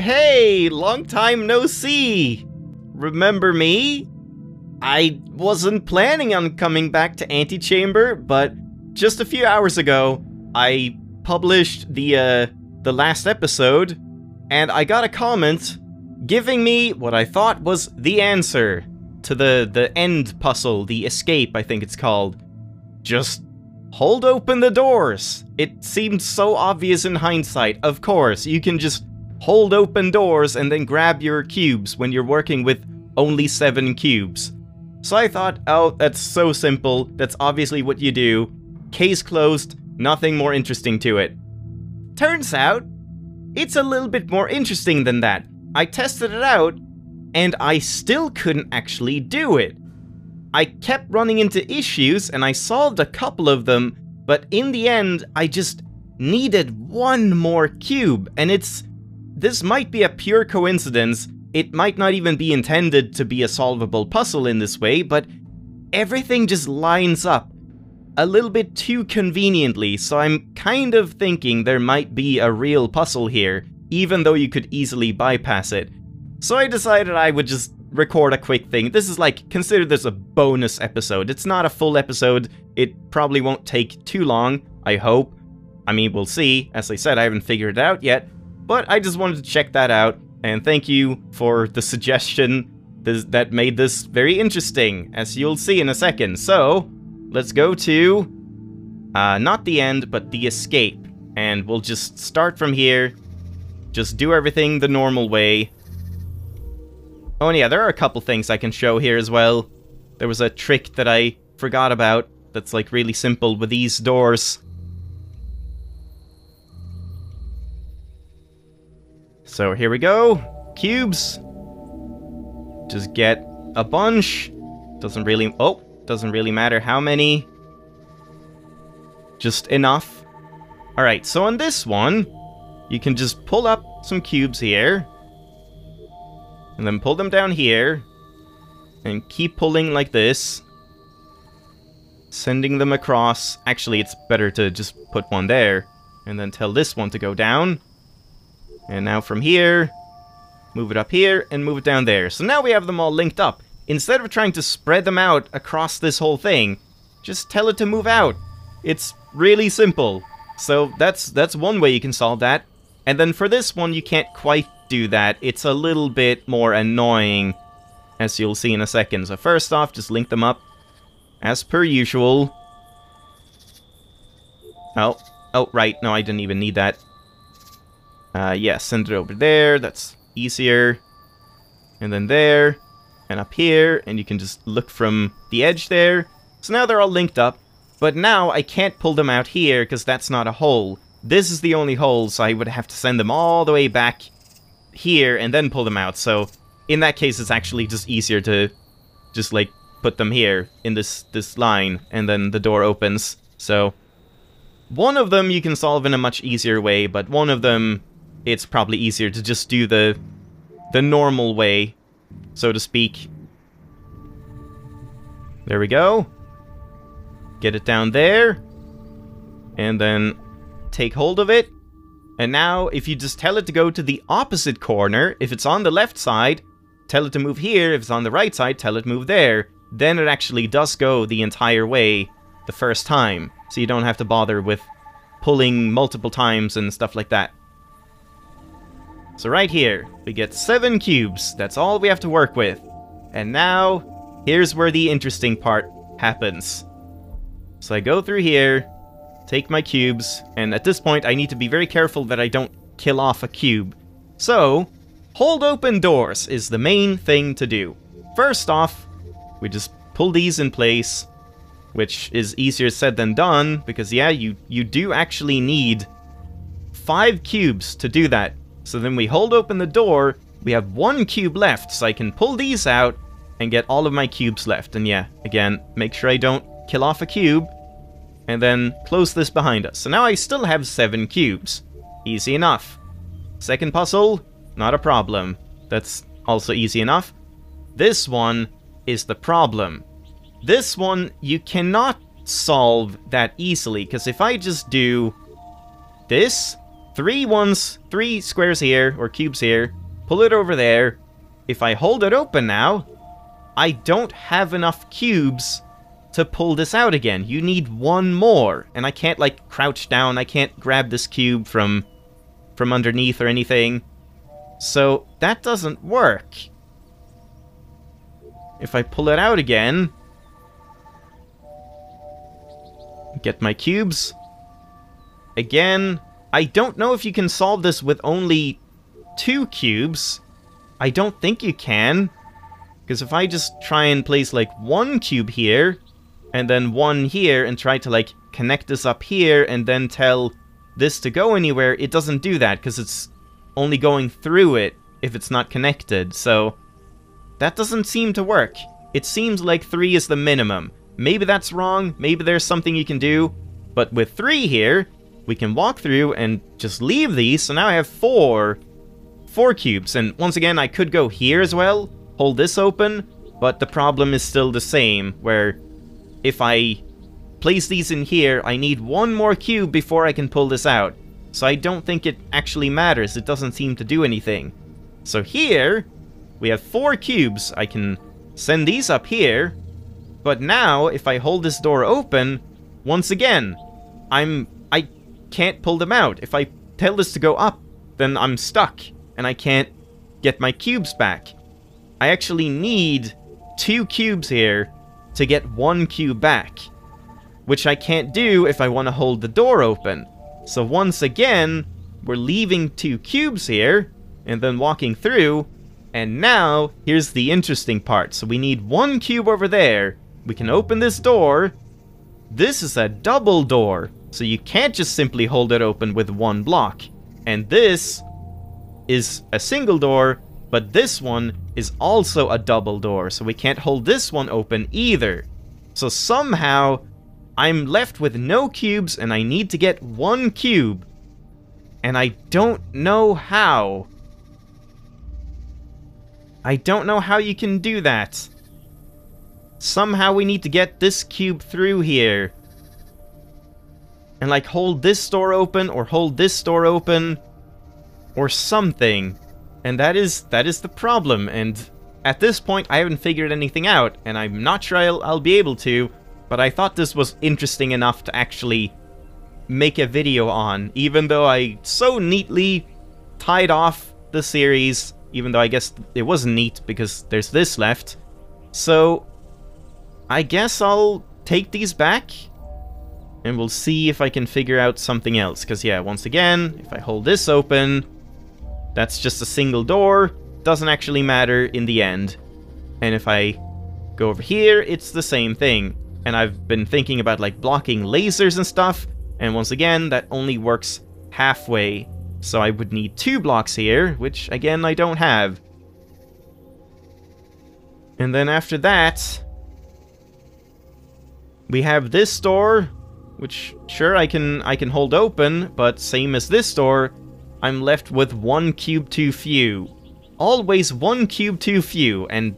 Hey, long time no see! Remember me? I wasn't planning on coming back to Antichamber, but just a few hours ago, I published the last episode, and I got a comment giving me what I thought was the answer to the end puzzle, the escape, I think it's called. Just hold open the doors. It seemed so obvious in hindsight. Of course, you can just hold open doors and then grab your cubes when you're working with only 7 cubes. So I thought, oh, that's so simple. That's obviously what you do. Case closed, nothing more interesting to it. Turns out, it's a little bit more interesting than that. I tested it out, and I still couldn't actually do it. I kept running into issues, and I solved a couple of them, but in the end, I just needed one more cube, and this might be a pure coincidence. It might not even be intended to be a solvable puzzle in this way, but everything just lines up a little bit too conveniently, so I'm kind of thinking there might be a real puzzle here, even though you could easily bypass it. So I decided I would just record a quick thing. This is like, consider this a bonus episode. It's not a full episode. It probably won't take too long, I hope. I mean, we'll see. As I said, I haven't figured it out yet, but I just wanted to check that out. And thank you for the suggestion that made this very interesting, as you'll see in a second. So, let's go to, not the end, but the escape. And we'll just start from here. Just do everything the normal way. Oh, and yeah, there are a couple things I can show here as well. There was a trick that I forgot about that's like really simple with these doors. So here we go. Cubes. Just get a bunch. Doesn't really matter how many. Just enough. Alright, so on this one, you can just pull up some cubes here. And then pull them down here. And keep pulling like this. Sending them across. Actually, it's better to just put one there. And then tell this one to go down. And now from here, move it up here, and move it down there. So now we have them all linked up. Instead of trying to spread them out across this whole thing, just tell it to move out. It's really simple. So that's one way you can solve that. And then for this one, you can't quite do that. It's a little bit more annoying, as you'll see in a second. So first off, just link them up, as per usual. Oh, right. No, I didn't even need that. Yeah, send it over there, that's easier. And then there, and up here, and you can just look from the edge there. So now they're all linked up, but now I can't pull them out here, because that's not a hole. This is the only hole, so I would have to send them all the way back here, and then pull them out. So, in that case, it's actually just easier to just, like, put them here, in this line, and then the door opens. So, one of them you can solve in a much easier way, but one of them, it's probably easier to just do the normal way, so to speak. There we go. Get it down there. And then take hold of it. And now, if you just tell it to go to the opposite corner, if it's on the left side, tell it to move here. If it's on the right side, tell it to move there. Then it actually does go the entire way the first time. So you don't have to bother with pulling multiple times and stuff like that. So right here, we get 7 cubes. That's all we have to work with. And now, here's where the interesting part happens. So I go through here, take my cubes, and at this point I need to be very careful that I don't kill off a cube. So, hold open doors is the main thing to do. First off, we just pull these in place, which is easier said than done, because yeah, you do actually need 5 cubes to do that. So then we hold open the door, we have 1 cube left, so I can pull these out and get all of my cubes left. And yeah, again, make sure I don't kill off a cube, and then close this behind us. So now I still have 7 cubes. Easy enough. Second puzzle, not a problem. That's also easy enough. This one is the problem. This one you cannot solve that easily, because if I just do this, three squares here, or cubes here, pull it over there. If I hold it open now, I don't have enough cubes to pull this out again. You need one more, and I can't, like, crouch down. I can't grab this cube from underneath or anything. So that doesn't work. If I pull it out again, get my cubes. Again, I don't know if you can solve this with only 2 cubes. I don't think you can. Because if I just try and place like 1 cube here, and then 1 here, and try to like connect this up here, and then tell this to go anywhere, it doesn't do that, because it's only going through it if it's not connected. So that doesn't seem to work. It seems like 3 is the minimum. Maybe that's wrong, maybe there's something you can do, but with 3 here, we can walk through and just leave these, so now I have 4 cubes. And once again, I could go here as well, hold this open, but the problem is still the same, where if I place these in here, I need 1 more cube before I can pull this out. So I don't think it actually matters, it doesn't seem to do anything. So here, we have 4 cubes. I can send these up here, but now, if I hold this door open, once again, I can't pull them out. If I tell this to go up, then I'm stuck, and I can't get my cubes back. I actually need 2 cubes here to get 1 cube back, which I can't do if I want to hold the door open. So once again, we're leaving 2 cubes here, and then walking through, and now, here's the interesting part. So we need 1 cube over there. We can open this door. This is a double door, so you can't just simply hold it open with 1 block. And this is a single door, but this one is also a double door, so we can't hold this one open either. So somehow, I'm left with no cubes, and I need to get 1 cube. And I don't know how. I don't know how you can do that. Somehow we need to get this cube through here. And like hold this door open, or hold this door open, or something. And that is the problem, and at this point I haven't figured anything out, and I'm not sure I'll be able to, but I thought this was interesting enough to actually make a video on, even though I so neatly tied off the series, even though I guess it wasn't neat because there's this left. So I guess I'll take these back, and we'll see if I can figure out something else, because yeah, once again, if I hold this open, that's just a single door, doesn't actually matter in the end. And if I go over here, it's the same thing. And I've been thinking about like blocking lasers and stuff, and once again, that only works halfway. So I would need 2 blocks here, which again, I don't have. And then after that, we have this door, which sure I can hold open, but same as this door, I'm left with 1 cube too few. Always 1 cube too few, and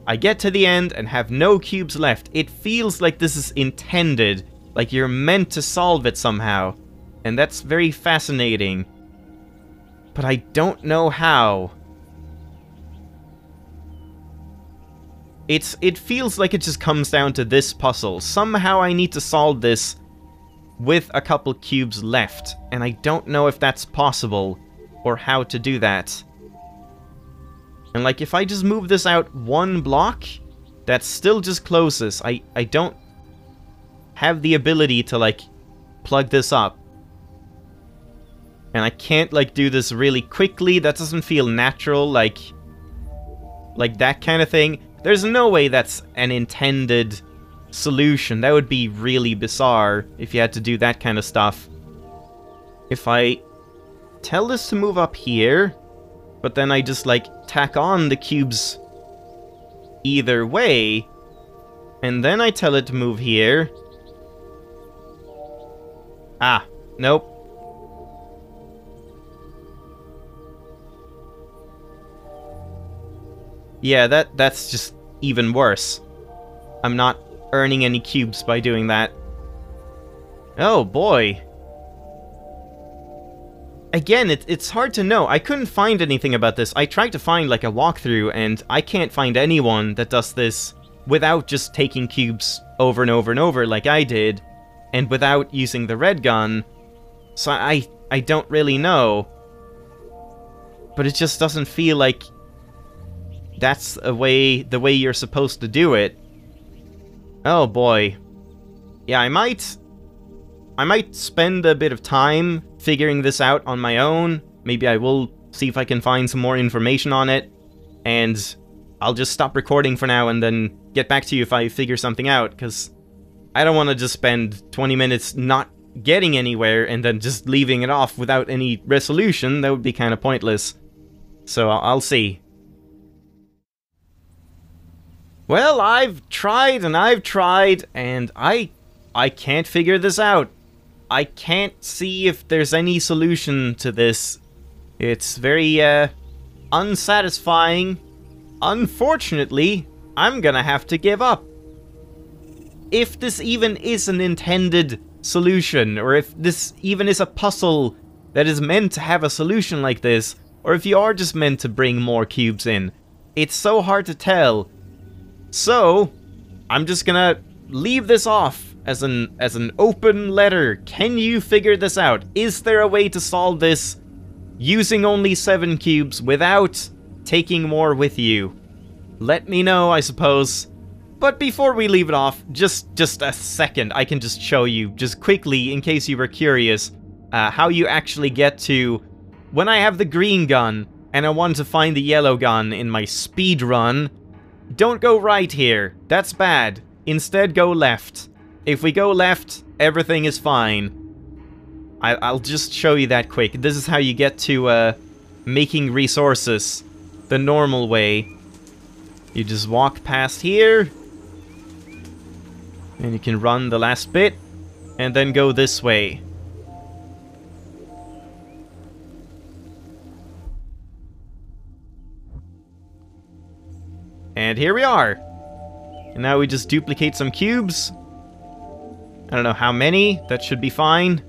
I get to the end and have no cubes left. It feels like this is intended, like you're meant to solve it somehow, and that's very fascinating. But I don't know how. It feels like it just comes down to this puzzle. Somehow I need to solve this with a couple cubes left, and I don't know if that's possible, or how to do that. And like, if I just move this out 1 block, that still just closes. I don't have the ability to, like, plug this up. And I can't, like, do this really quickly. That doesn't feel natural, like that kind of thing. There's no way that's an intended solution. That would be really bizarre if you had to do that kind of stuff. If I tell this to move up here, but then I just like tack on the cubes either way, and then I tell it to move here. Ah, nope. Yeah, that's just even worse. I'm not earning any cubes by doing that. Oh boy. again, it's hard to know. I couldn't find anything about this. I tried to find like a walkthrough, and I can't find anyone that does this without just taking cubes over and over and over like I did, and without using the red gun. So I don't really know. But it just doesn't feel like that's the way you're supposed to do it. Oh boy. Yeah, I might spend a bit of time figuring this out on my own. Maybe I will see if I can find some more information on it, and I'll just stop recording for now and then get back to you if I figure something out, because I don't want to just spend 20 minutes not getting anywhere and then just leaving it off without any resolution. That would be kind of pointless. So I'll see. Well, I've tried and I've tried, and I can't figure this out. I can't see if there's any solution to this. It's very, unsatisfying. Unfortunately, I'm gonna have to give up. If this even is an intended solution, or if this even is a puzzle that is meant to have a solution like this, or if you are just meant to bring more cubes in, it's so hard to tell. So, I'm just gonna leave this off as an open letter. Can you figure this out? Is there a way to solve this using only 7 cubes without taking more with you? Let me know, I suppose. But before we leave it off, just a second, I can just show you, just quickly, in case you were curious, how you actually get to... When I have the green gun, and I want to find the yellow gun in my speed run, don't go right here. That's bad. Instead, go left. If we go left, everything is fine. I'll just show you that quick. This is how you get to making resources the normal way. You just walk past here, and you can run the last bit, and then go this way. And here we are. And now we just duplicate some cubes. I don't know how many. That should be fine.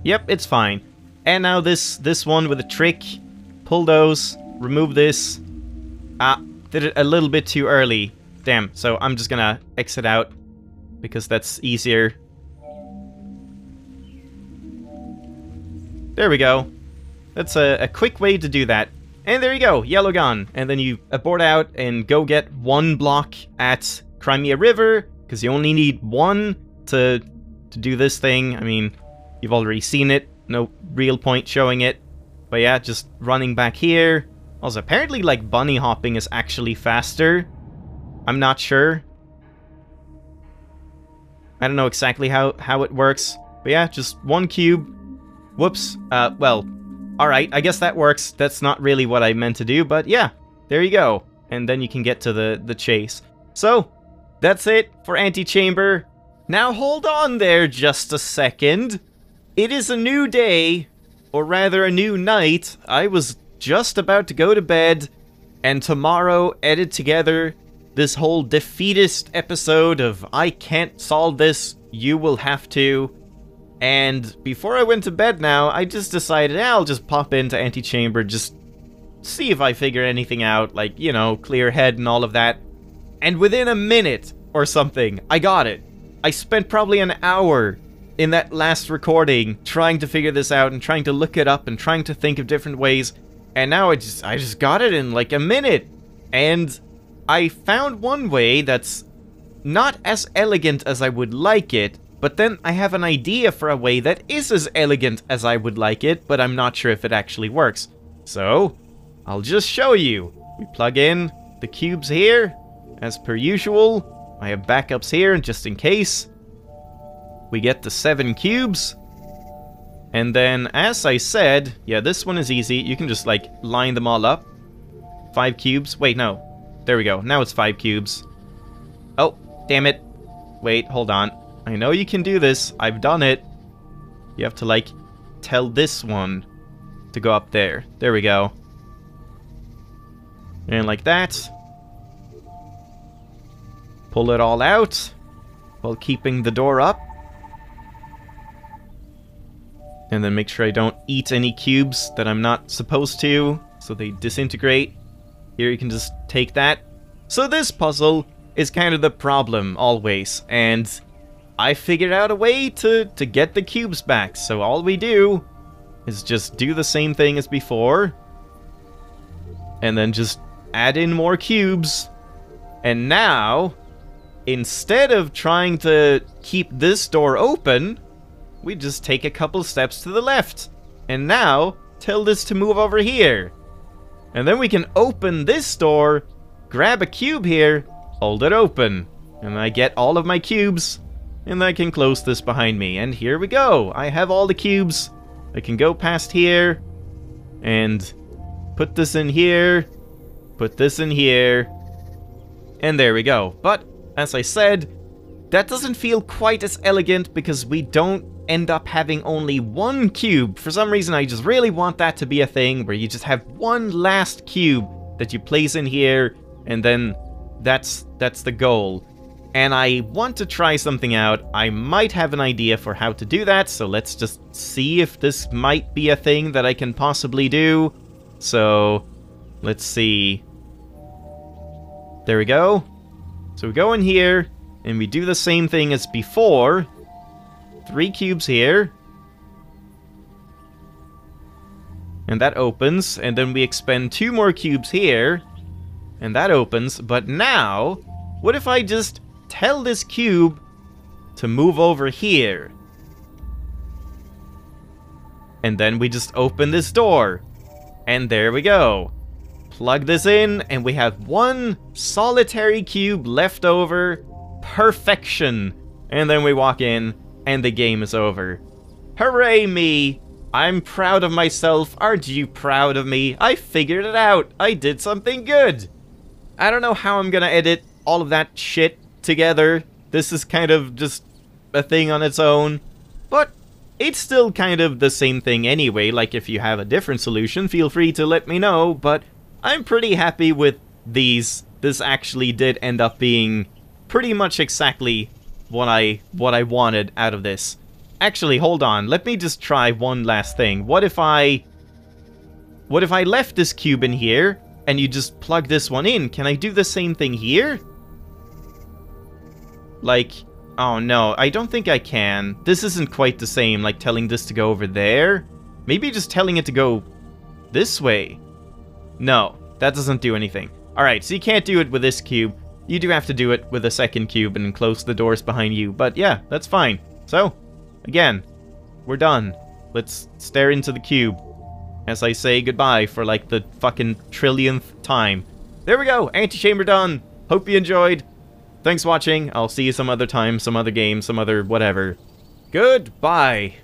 Yep, it's fine. And now this one with a trick. Pull those. Remove this. Ah, did it a little bit too early. Damn, so I'm just gonna exit out, because that's easier. There we go. That's a quick way to do that. And there you go, yellow gun. And then you abort out and go get 1 block at Crimea River, because you only need 1 to do this thing. I mean, you've already seen it. No real point showing it. But yeah, just running back here. Also, apparently, like, bunny hopping is actually faster. I'm not sure. I don't know exactly how it works. But yeah, just 1 cube. Whoops. Well, alright, I guess that works. That's not really what I meant to do, but yeah, there you go. And then you can get to the chase. So, that's it for Antichamber. Now hold on there just a second. It is a new day, or rather a new night. I was just about to go to bed, and tomorrow edit together this whole defeatist episode of I can't solve this, you will have to. And before I went to bed now, I just decided, I'll just pop into Antichamber, just see if I figure anything out, like, you know, clear head and all of that. And within a minute or something, I got it. I spent probably an hour in that last recording trying to figure this out and trying to look it up and trying to think of different ways. And now I just got it in like a minute. And I found one way that's not as elegant as I would like it, but then I have an idea for a way that is as elegant as I would like it, but I'm not sure if it actually works. So, I'll just show you. We plug in the cubes here, as per usual. I have backups here, just in case. We get the 7 cubes. And then, as I said, yeah, this one is easy. You can just, like, line them all up. 5 cubes. Wait, no. There we go. Now it's 5 cubes. Oh, damn it. Wait, hold on. I know you can do this. I've done it. You have to, like, tell this one to go up there. There we go. And like that. Pull it all out while keeping the door up. And then make sure I don't eat any cubes that I'm not supposed to, so they disintegrate. Here you can just take that. So this puzzle is kind of the problem, always. And I figured out a way to get the cubes back. So all we do is just do the same thing as before. And then just add in more cubes. And now, instead of trying to keep this door open, we just take a couple steps to the left. And now, tell this to move over here. And then we can open this door, grab a cube here, hold it open. And I get all of my cubes. And I can close this behind me. And here we go. I have all the cubes. I can go past here. And put this in here. Put this in here. And there we go. But, as I said, that doesn't feel quite as elegant because we don't end up having only one cube. For some reason, I just really want that to be a thing where you just have one last cube that you place in here, and then that's the goal. And I want to try something out. I might have an idea for how to do that, so let's just see if this might be a thing that I can possibly do. So, let's see. There we go. So we go in here, and we do the same thing as before. 3 cubes here. And that opens, and then we expend 2 more cubes here. And that opens, but now, what if I just tell this cube to move over here? And then we just open this door. And there we go. Plug this in, and we have 1 solitary cube left over. Perfection. And then we walk in, and the game is over. Hooray me! I'm proud of myself. Aren't you proud of me? I figured it out. I did something good. I don't know how I'm gonna edit all of that shit together. This is kind of just a thing on its own. But it's still kind of the same thing anyway. Like, if you have a different solution, feel free to let me know. But I'm pretty happy with these. This actually did end up being pretty much exactly what I wanted out of this. Actually, hold on. Let me just try one last thing. What if I left this cube in here and you just plug this one in? Can I do the same thing here? Like, oh no, I don't think I can. This isn't quite the same, like telling this to go over there. Maybe just telling it to go this way. No, that doesn't do anything. Alright, so you can't do it with this cube. You do have to do it with a second cube and close the doors behind you. But yeah, that's fine. So, again, we're done. Let's stare into the cube as I say goodbye for like the fucking trillionth time. There we go, Antichamber done. Hope you enjoyed. Thanks for watching. I'll see you some other time, some other game, some other whatever. Goodbye.